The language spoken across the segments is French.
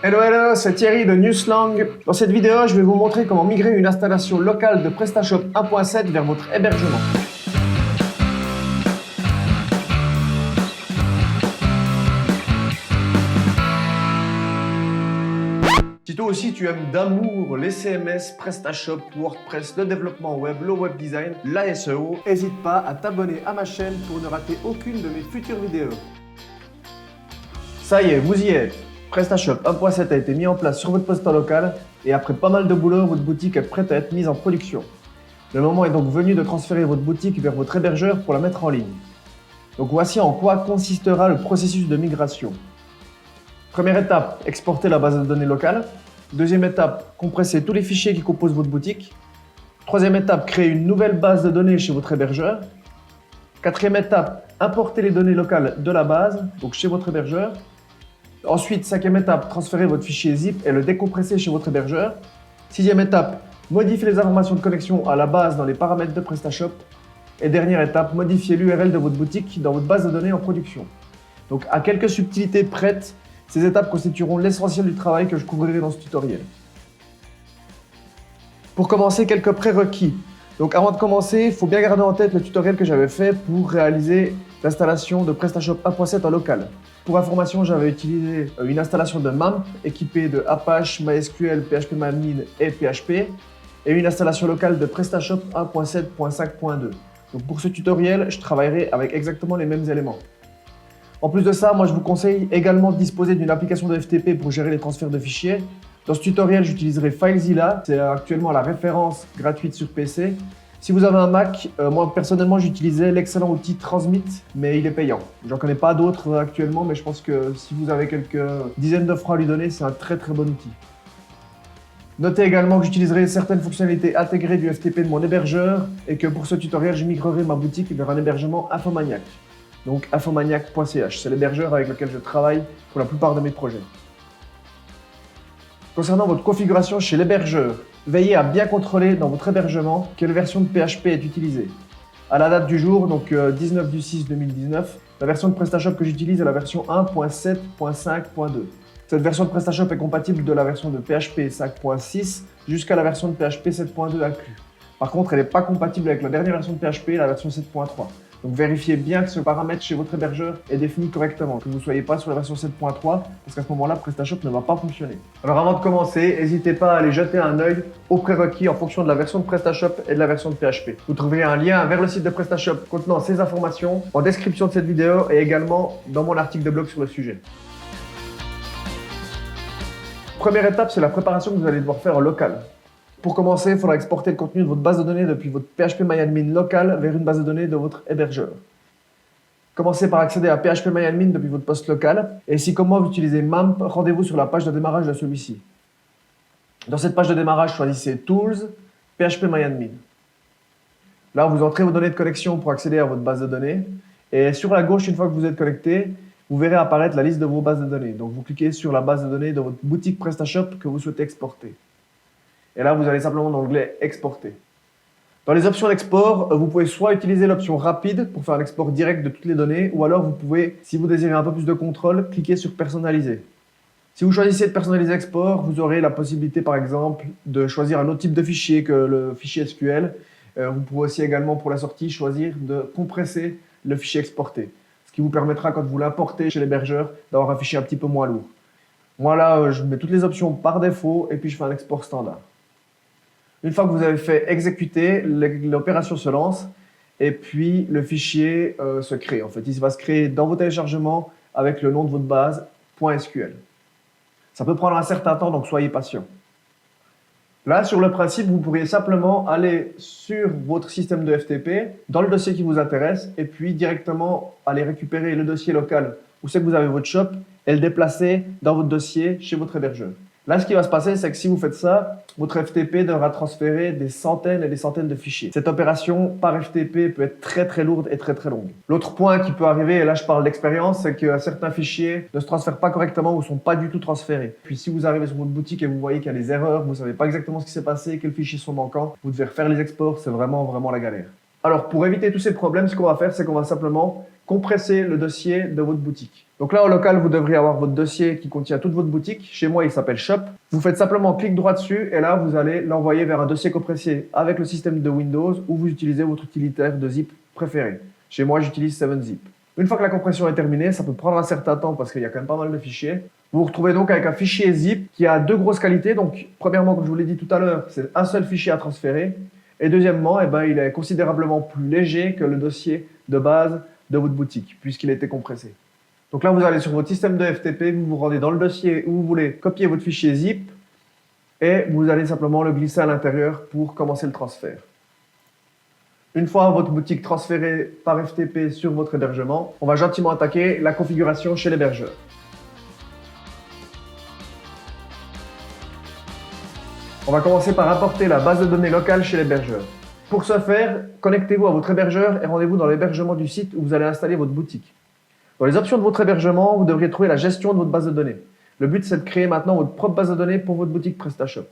Hello, hello, c'est Thierry de Newslang. Dans cette vidéo, je vais vous montrer comment migrer une installation locale de PrestaShop 1.7 vers votre hébergement. Si toi aussi tu aimes d'amour les CMS, PrestaShop, WordPress, le développement web, le web design, la SEO, n'hésite pas à t'abonner à ma chaîne pour ne rater aucune de mes futures vidéos. Ça y est, vous y êtes. PrestaShop 1.7 a été mis en place sur votre poste local et après pas mal de boulot, votre boutique est prête à être mise en production. Le moment est donc venu de transférer votre boutique vers votre hébergeur pour la mettre en ligne. Donc voici en quoi consistera le processus de migration. Première étape, exporter la base de données locale. Deuxième étape, compresser tous les fichiers qui composent votre boutique. Troisième étape, créer une nouvelle base de données chez votre hébergeur. Quatrième étape, importer les données locales de la base, donc chez votre hébergeur. Ensuite, cinquième étape, transférer votre fichier zip et le décompresser chez votre hébergeur. Sixième étape, modifier les informations de connexion à la base dans les paramètres de PrestaShop. Et dernière étape, modifier l'URL de votre boutique dans votre base de données en production. Donc à quelques subtilités prêtes, ces étapes constitueront l'essentiel du travail que je couvrirai dans ce tutoriel. Pour commencer, quelques prérequis. Donc avant de commencer, il faut bien garder en tête le tutoriel que j'avais fait pour réaliser l'installation de PrestaShop 1.7 en local. Pour information, j'avais utilisé une installation de MAMP équipée de Apache, MySQL, PHPMyAdmin et PHP et une installation locale de PrestaShop 1.7.5.2. Donc pour ce tutoriel, je travaillerai avec exactement les mêmes éléments. En plus de ça, moi je vous conseille également de disposer d'une application de FTP pour gérer les transferts de fichiers. Dans ce tutoriel, j'utiliserai FileZilla, c'est actuellement la référence gratuite sur PC. Si vous avez un Mac, moi personnellement j'utilisais l'excellent outil Transmit, mais il est payant. J'en connais pas d'autres actuellement, mais je pense que si vous avez quelques dizaines de francs à lui donner, c'est un très bon outil. Notez également que j'utiliserai certaines fonctionnalités intégrées du FTP de mon hébergeur et que pour ce tutoriel, je migrerai ma boutique vers un hébergement Infomaniac. Donc infomaniac.ch, c'est l'hébergeur avec lequel je travaille pour la plupart de mes projets. Concernant votre configuration chez l'hébergeur, veillez à bien contrôler dans votre hébergement quelle version de PHP est utilisée. À la date du jour, donc 19/6/2019, la version de PrestaShop que j'utilise est la version 1.7.5.2. Cette version de PrestaShop est compatible de la version de PHP 5.6 jusqu'à la version de PHP 7.2 inclus. Par contre, elle n'est pas compatible avec la dernière version de PHP, la version 7.3. Donc vérifiez bien que ce paramètre chez votre hébergeur est défini correctement, que vous ne soyez pas sur la version 7.3, parce qu'à ce moment-là, PrestaShop ne va pas fonctionner. Alors avant de commencer, n'hésitez pas à aller jeter un œil aux prérequis en fonction de la version de PrestaShop et de la version de PHP. Vous trouverez un lien vers le site de PrestaShop contenant ces informations en description de cette vidéo et également dans mon article de blog sur le sujet. Première étape, c'est la préparation que vous allez devoir faire en local. Pour commencer, il faudra exporter le contenu de votre base de données depuis votre PHPMyAdmin local vers une base de données de votre hébergeur. Commencez par accéder à PHPMyAdmin depuis votre poste local et si comme moi vous utilisez MAMP, rendez-vous sur la page de démarrage de celui-ci. Dans cette page de démarrage, choisissez Tools, PHPMyAdmin. Là, vous entrez vos données de connexion pour accéder à votre base de données et sur la gauche, une fois que vous êtes connecté, vous verrez apparaître la liste de vos bases de données. Donc vous cliquez sur la base de données de votre boutique PrestaShop que vous souhaitez exporter. Et là, vous allez simplement dans l'onglet « Exporter ». Dans les options d'export, vous pouvez soit utiliser l'option « Rapide » pour faire un export direct de toutes les données, ou alors vous pouvez, si vous désirez un peu plus de contrôle, cliquer sur « Personnaliser ». Si vous choisissez de personnaliser l'export, vous aurez la possibilité, par exemple, de choisir un autre type de fichier que le fichier SQL. Vous pouvez aussi également, pour la sortie, choisir de compresser le fichier exporté, ce qui vous permettra, quand vous l'importez chez l'hébergeur, d'avoir un fichier un petit peu moins lourd. Moi, là, je mets toutes les options par défaut et puis je fais un export standard. Une fois que vous avez fait exécuter, l'opération se lance et puis le fichier se crée. En fait, il va se créer dans vos téléchargements avec le nom de votre base .sql. Ça peut prendre un certain temps, donc soyez patient. Là, sur le principe, vous pourriez simplement aller sur votre système de FTP, dans le dossier qui vous intéresse, et puis directement aller récupérer le dossier local où c'est que vous avez votre shop et le déplacer dans votre dossier chez votre hébergeur. Là, ce qui va se passer, c'est que si vous faites ça, votre FTP devra transférer des centaines et des centaines de fichiers. Cette opération par FTP peut être très lourde et très longue. L'autre point qui peut arriver, et là je parle d'expérience, c'est que certains fichiers ne se transfèrent pas correctement ou ne sont pas du tout transférés. Puis si vous arrivez sur votre boutique et vous voyez qu'il y a des erreurs, vous ne savez pas exactement ce qui s'est passé, quels fichiers sont manquants, vous devez refaire les exports, c'est vraiment la galère. Alors pour éviter tous ces problèmes, ce qu'on va faire, c'est qu'on va simplement compresser le dossier de votre boutique. Donc là, au local, vous devriez avoir votre dossier qui contient toute votre boutique. Chez moi, il s'appelle Shop. Vous faites simplement clic droit dessus et là, vous allez l'envoyer vers un dossier compressé avec le système de Windows où vous utilisez votre utilitaire de zip préféré. Chez moi, j'utilise 7-Zip. Une fois que la compression est terminée, ça peut prendre un certain temps parce qu'il y a quand même pas mal de fichiers. Vous vous retrouvez donc avec un fichier zip qui a deux grosses qualités. Donc, premièrement, comme je vous l'ai dit tout à l'heure, c'est un seul fichier à transférer. Et deuxièmement, il est considérablement plus léger que le dossier de base de votre boutique puisqu'il a été compressé. Donc là, vous allez sur votre système de FTP, vous vous rendez dans le dossier où vous voulez copier votre fichier zip et vous allez simplement le glisser à l'intérieur pour commencer le transfert. Une fois votre boutique transférée par FTP sur votre hébergement, on va gentiment attaquer la configuration chez l'hébergeur. On va commencer par importer la base de données locale chez l'hébergeur. Pour ce faire, connectez-vous à votre hébergeur et rendez-vous dans l'hébergement du site où vous allez installer votre boutique. Dans les options de votre hébergement, vous devriez trouver la gestion de votre base de données. Le but, c'est de créer maintenant votre propre base de données pour votre boutique PrestaShop.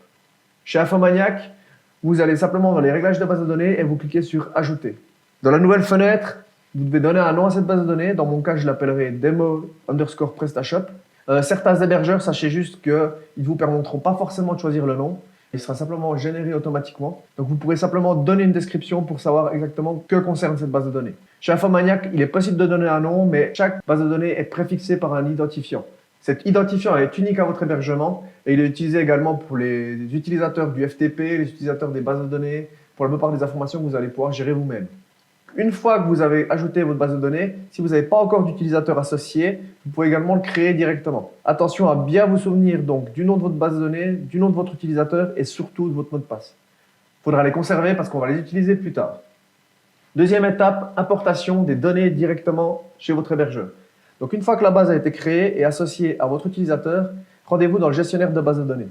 Chez Infomaniac, vous allez simplement dans les réglages de base de données et vous cliquez sur Ajouter. Dans la nouvelle fenêtre, vous devez donner un nom à cette base de données. Dans mon cas, je l'appellerai demo_PrestaShop. Certains hébergeurs, sachez juste qu'ils ne vous permettront pas forcément de choisir le nom. Il sera simplement généré automatiquement. Donc vous pourrez simplement donner une description pour savoir exactement que concerne cette base de données. Chez Infomaniac, il est possible de donner un nom, mais chaque base de données est préfixée par un identifiant. Cet identifiant est unique à votre hébergement et il est utilisé également pour les utilisateurs du FTP, les utilisateurs des bases de données, pour la plupart des informations que vous allez pouvoir gérer vous-même. Une fois que vous avez ajouté votre base de données, si vous n'avez pas encore d'utilisateur associé, vous pouvez également le créer directement. Attention à bien vous souvenir donc du nom de votre base de données, du nom de votre utilisateur et surtout de votre mot de passe. Il faudra les conserver parce qu'on va les utiliser plus tard. Deuxième étape, importation des données directement chez votre hébergeur. Donc une fois que la base a été créée et associée à votre utilisateur, rendez-vous dans le gestionnaire de base de données.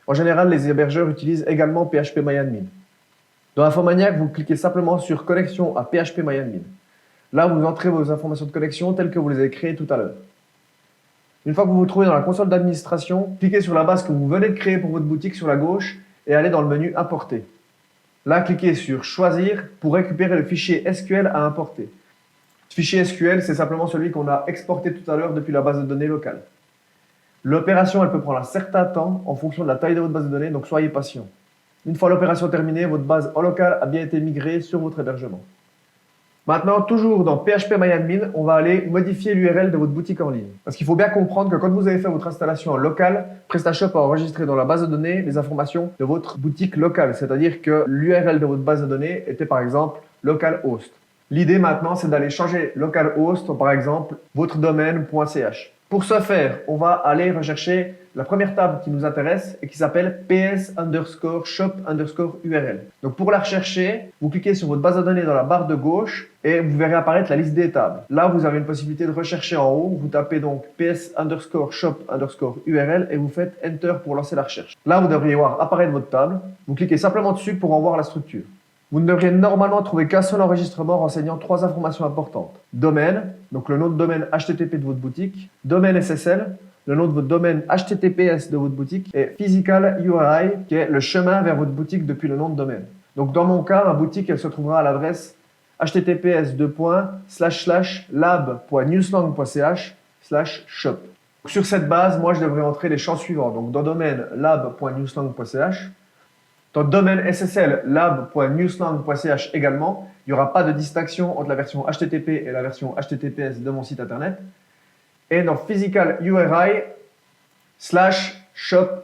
En général, les hébergeurs utilisent également PHPMyAdmin. Dans Infomaniac, vous cliquez simplement sur Connexion à PHPMyAdmin. Là, vous entrez vos informations de connexion telles que vous les avez créées tout à l'heure. Une fois que vous vous trouvez dans la console d'administration, cliquez sur la base que vous venez de créer pour votre boutique sur la gauche et allez dans le menu Importer. Là, cliquez sur Choisir pour récupérer le fichier SQL à importer. Ce fichier SQL, c'est simplement celui qu'on a exporté tout à l'heure depuis la base de données locale. L'opération, elle peut prendre un certain temps en fonction de la taille de votre base de données, donc soyez patient. Une fois l'opération terminée, votre base en local a bien été migrée sur votre hébergement. Maintenant, toujours dans PHPMyAdmin, on va aller modifier l'URL de votre boutique en ligne. Parce qu'il faut bien comprendre que quand vous avez fait votre installation en local, PrestaShop a enregistré dans la base de données les informations de votre boutique locale. C'est-à-dire que l'URL de votre base de données était par exemple localhost. L'idée maintenant, c'est d'aller changer localhost en par exemple votre domaine.ch. Pour ce faire, on va aller rechercher la première table qui nous intéresse et qui s'appelle ps_shop_url. Donc pour la rechercher, vous cliquez sur votre base de données dans la barre de gauche et vous verrez apparaître la liste des tables. Là, vous avez une possibilité de rechercher en haut. Vous tapez donc ps_shop_url et vous faites Enter pour lancer la recherche. Là, vous devriez voir apparaître votre table. Vous cliquez simplement dessus pour en voir la structure. Vous ne devriez normalement trouver qu'un seul enregistrement renseignant trois informations importantes. Domaine, donc le nom de domaine HTTP de votre boutique. Domaine SSL, le nom de votre domaine HTTPS de votre boutique. Et Physical URI, qui est le chemin vers votre boutique depuis le nom de domaine. Donc dans mon cas, ma boutique, elle se trouvera à l'adresse https://lab.newslang.ch/shop. Sur cette base, moi, je devrais entrer les champs suivants. Donc dans domaine lab.newslang.ch. Dans le domaine SSL, lab.newslang.ch également, il n'y aura pas de distinction entre la version HTTP et la version HTTPS de mon site internet. Et dans Physical URI, /shop/.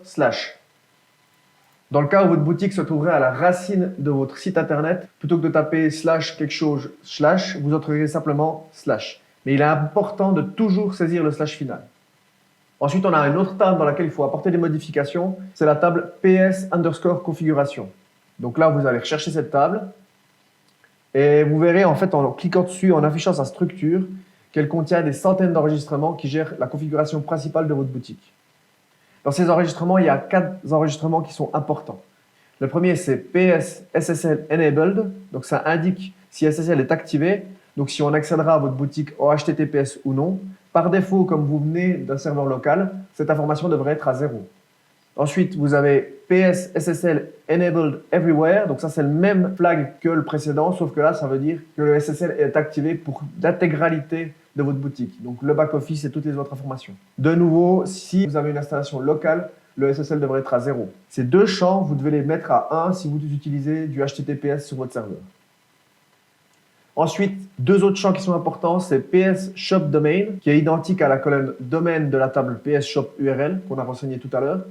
Dans le cas où votre boutique se trouverait à la racine de votre site internet, plutôt que de taper / quelque chose /, vous entrerez simplement /. Mais il est important de toujours saisir le / final. Ensuite, on a une autre table dans laquelle il faut apporter des modifications. C'est la table ps_configuration. Donc là, vous allez rechercher cette table. Et vous verrez, en fait, en cliquant dessus, en affichant sa structure, qu'elle contient des centaines d'enregistrements qui gèrent la configuration principale de votre boutique. Dans ces enregistrements, il y a 4 enregistrements qui sont importants. Le premier, c'est PS SSL Enabled. Donc ça indique si SSL est activé. Donc si on accédera à votre boutique en HTTPS ou non. Par défaut, comme vous venez d'un serveur local, cette information devrait être à 0. Ensuite, vous avez PS SSL Enabled Everywhere. Donc ça, c'est le même flag que le précédent, sauf que là, ça veut dire que le SSL est activé pour l'intégralité de votre boutique. Donc le back-office et toutes les autres informations. De nouveau, si vous avez une installation locale, le SSL devrait être à 0. Ces deux champs, vous devez les mettre à 1 si vous utilisez du HTTPS sur votre serveur. Ensuite, deux autres champs qui sont importants, c'est PS Shop Domain, qui est identique à la colonne domaine de la table PS Shop URL qu'on a renseigné tout à l'heure,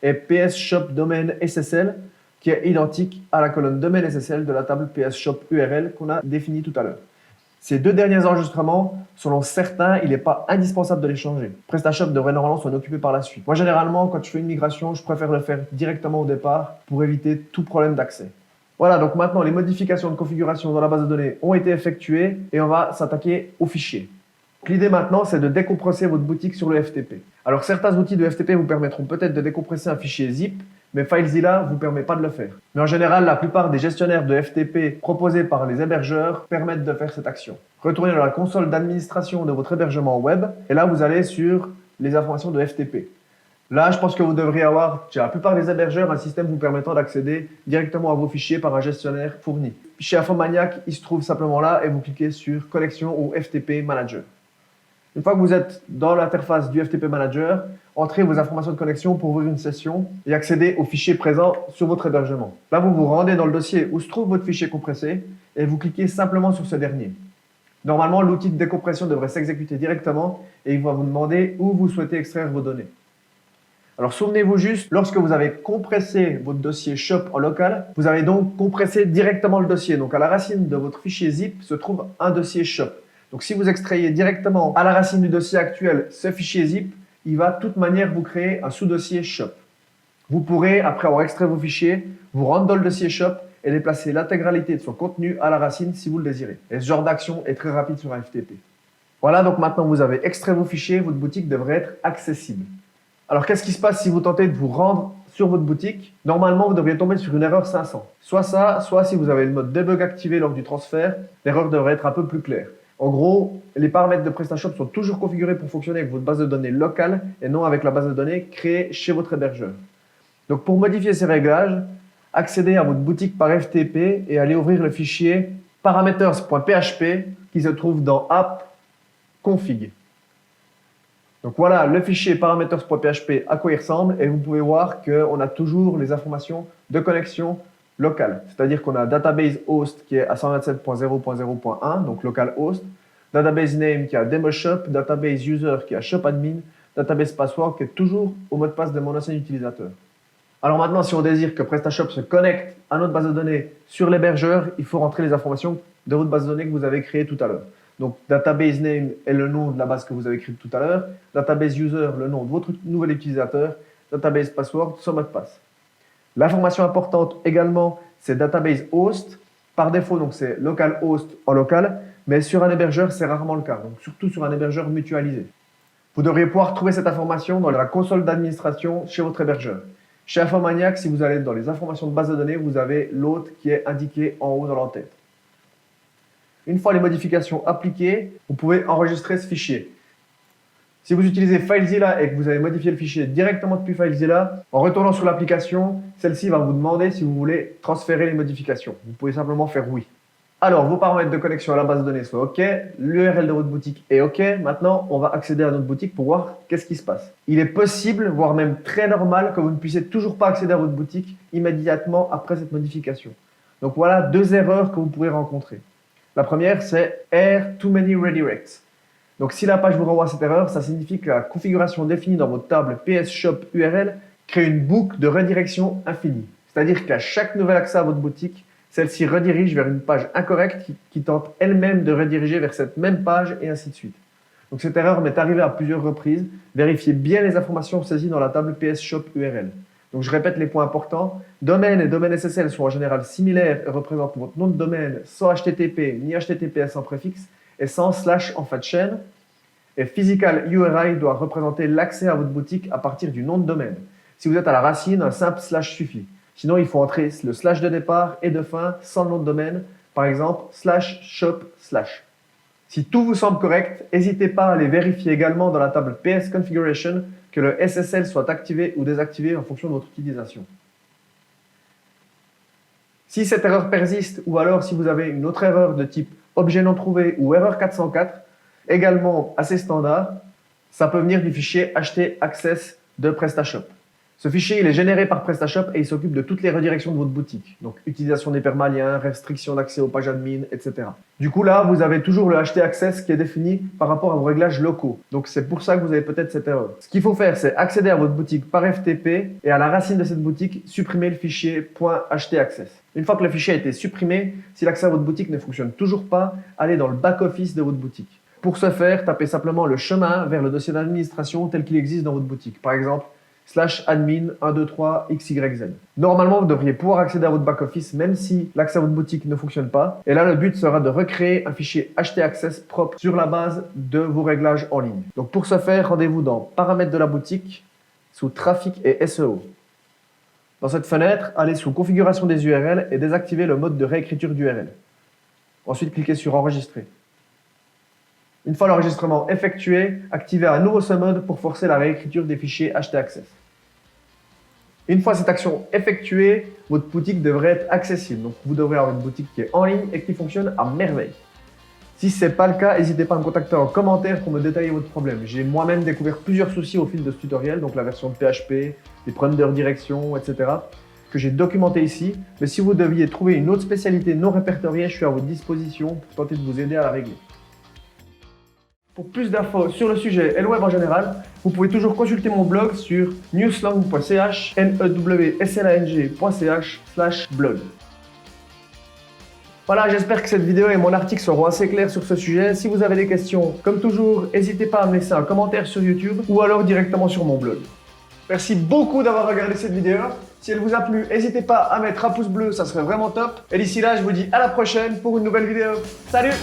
et PS Shop Domain SSL, qui est identique à la colonne domaine SSL de la table PS Shop URL qu'on a définie tout à l'heure. Ces deux derniers enregistrements, selon certains, il n'est pas indispensable de les changer. PrestaShop devrait normalement s'en occuper par la suite. Moi, généralement, quand je fais une migration, je préfère le faire directement au départ pour éviter tout problème d'accès. Voilà, donc maintenant, les modifications de configuration dans la base de données ont été effectuées et on va s'attaquer aux fichiers. L'idée maintenant, c'est de décompresser votre boutique sur le FTP. Alors, certains outils de FTP vous permettront peut-être de décompresser un fichier zip, mais FileZilla ne vous permet pas de le faire. Mais en général, la plupart des gestionnaires de FTP proposés par les hébergeurs permettent de faire cette action. Retournez dans la console d'administration de votre hébergement web et là, vous allez sur les informations de FTP. Là, je pense que vous devriez avoir, chez la plupart des hébergeurs, un système vous permettant d'accéder directement à vos fichiers par un gestionnaire fourni. Chez Infomaniac, il se trouve simplement là et vous cliquez sur Connexion au FTP Manager. Une fois que vous êtes dans l'interface du FTP Manager, entrez vos informations de connexion pour ouvrir une session et accéder aux fichiers présents sur votre hébergement. Là, vous vous rendez dans le dossier où se trouve votre fichier compressé et vous cliquez simplement sur ce dernier. Normalement, l'outil de décompression devrait s'exécuter directement et il va vous demander où vous souhaitez extraire vos données. Alors, souvenez-vous juste, lorsque vous avez compressé votre dossier shop en local, vous avez donc compressé directement le dossier. Donc, à la racine de votre fichier zip se trouve un dossier shop. Donc, si vous extrayez directement à la racine du dossier actuel ce fichier zip, il va de toute manière vous créer un sous-dossier shop. Vous pourrez, après avoir extrait vos fichiers, vous rendre dans le dossier shop et déplacer l'intégralité de son contenu à la racine si vous le désirez. Et ce genre d'action est très rapide sur un FTP. Voilà, donc maintenant vous avez extrait vos fichiers, votre boutique devrait être accessible. Alors, qu'est-ce qui se passe si vous tentez de vous rendre sur votre boutique? Normalement, vous devriez tomber sur une erreur 500. Soit ça, soit si vous avez le mode debug activé lors du transfert, l'erreur devrait être un peu plus claire. En gros, les paramètres de PrestaShop sont toujours configurés pour fonctionner avec votre base de données locale et non avec la base de données créée chez votre hébergeur. Donc, pour modifier ces réglages, accédez à votre boutique par FTP et allez ouvrir le fichier parameters.php qui se trouve dans app config. Donc voilà le fichier parameters.php à quoi il ressemble et vous pouvez voir qu'on a toujours les informations de connexion locale. C'est-à-dire qu'on a database host qui est à 127.0.0.1, donc local host, database name qui est à demo shop, database user qui est à shop admin, database password qui est toujours au mot de passe de mon ancien utilisateur. Alors maintenant, si on désire que PrestaShop se connecte à notre base de données sur l'hébergeur, il faut rentrer les informations de votre base de données que vous avez créée tout à l'heure. Donc, database name est le nom de la base que vous avez écrite tout à l'heure. Database user, le nom de votre nouvel utilisateur. Database password, son mot de passe. L'information importante également, c'est database host. Par défaut, donc c'est local host en local, mais sur un hébergeur, c'est rarement le cas. Donc, surtout sur un hébergeur mutualisé. Vous devriez pouvoir trouver cette information dans la console d'administration chez votre hébergeur. Chez Infomaniac, si vous allez dans les informations de base de données, vous avez l'autre qui est indiqué en haut dans l'entête. Une fois les modifications appliquées, vous pouvez enregistrer ce fichier. Si vous utilisez FileZilla et que vous avez modifié le fichier directement depuis FileZilla, en retournant sur l'application, celle-ci va vous demander si vous voulez transférer les modifications. Vous pouvez simplement faire oui. Alors, vos paramètres de connexion à la base de données sont OK, l'URL de votre boutique est OK. Maintenant, on va accéder à notre boutique pour voir qu'est-ce qui se passe. Il est possible, voire même très normal, que vous ne puissiez toujours pas accéder à votre boutique immédiatement après cette modification. Donc voilà deux erreurs que vous pourrez rencontrer. La première, c'est Error Too Many Redirects. Donc, si la page vous renvoie à cette erreur, ça signifie que la configuration définie dans votre table PS Shop URL crée une boucle de redirection infinie. C'est-à-dire qu'à chaque nouvel accès à votre boutique, celle-ci redirige vers une page incorrecte qui tente elle-même de rediriger vers cette même page et ainsi de suite. Donc, cette erreur m'est arrivée à plusieurs reprises. Vérifiez bien les informations saisies dans la table PS Shop URL. Donc, je répète les points importants. Domaine et domaine SSL sont en général similaires et représentent votre nom de domaine sans HTTP ni HTTPS en préfixe et sans slash en fin de chaîne. Et Physical URI doit représenter l'accès à votre boutique à partir du nom de domaine. Si vous êtes à la racine, un simple slash suffit. Sinon, il faut entrer le slash de départ et de fin sans le nom de domaine. Par exemple, slash shop slash. Si tout vous semble correct, n'hésitez pas à aller vérifier également dans la table PS Configuration que le SSL soit activé ou désactivé en fonction de votre utilisation. Si cette erreur persiste ou alors si vous avez une autre erreur de type objet non trouvé ou erreur 404, Également assez standard, ça peut venir du fichier htaccess de PrestaShop. Ce fichier, il est généré par PrestaShop et il s'occupe de toutes les redirections de votre boutique. Donc, utilisation des permaliens, restriction d'accès aux pages admin, etc. Du coup, là, vous avez toujours le htaccess qui est défini par rapport à vos réglages locaux. Donc, c'est pour ça que vous avez peut-être cette erreur. Ce qu'il faut faire, c'est accéder à votre boutique par FTP et à la racine de cette boutique, supprimer le fichier .htaccess. Une fois que le fichier a été supprimé, si l'accès à votre boutique ne fonctionne toujours pas, allez dans le back-office de votre boutique. Pour ce faire, tapez simplement le chemin vers le dossier d'administration tel qu'il existe dans votre boutique. Par exemple, /admin 123xyz. Normalement, vous devriez pouvoir accéder à votre back-office même si l'accès à votre boutique ne fonctionne pas. Et là, le but sera de recréer un fichier htaccess propre sur la base de vos réglages en ligne. Donc pour ce faire, rendez-vous dans Paramètres de la boutique, sous Trafic et SEO. Dans cette fenêtre, allez sous Configuration des URL et désactivez le mode de réécriture d'URL. Ensuite, cliquez sur Enregistrer. Une fois l'enregistrement effectué, activez à nouveau ce mode pour forcer la réécriture des fichiers htaccess. Une fois cette action effectuée, votre boutique devrait être accessible. Donc vous devrez avoir une boutique qui est en ligne et qui fonctionne à merveille. Si ce n'est pas le cas, n'hésitez pas à me contacter en commentaire pour me détailler votre problème. J'ai moi-même découvert plusieurs soucis au fil de ce tutoriel, donc la version de PHP, les problèmes de redirection, etc. que j'ai documenté ici. Mais si vous deviez trouver une autre spécialité non répertoriée, je suis à votre disposition pour tenter de vous aider à la régler. Pour plus d'infos sur le sujet et le web en général, vous pouvez toujours consulter mon blog sur newslang.ch, newslang.ch/blog. Voilà, j'espère que cette vidéo et mon article seront assez clairs sur ce sujet. Si vous avez des questions, comme toujours, n'hésitez pas à me laisser un commentaire sur YouTube ou alors directement sur mon blog. Merci beaucoup d'avoir regardé cette vidéo. Si elle vous a plu, n'hésitez pas à mettre un pouce bleu, ça serait vraiment top. Et d'ici là, je vous dis à la prochaine pour une nouvelle vidéo. Salut!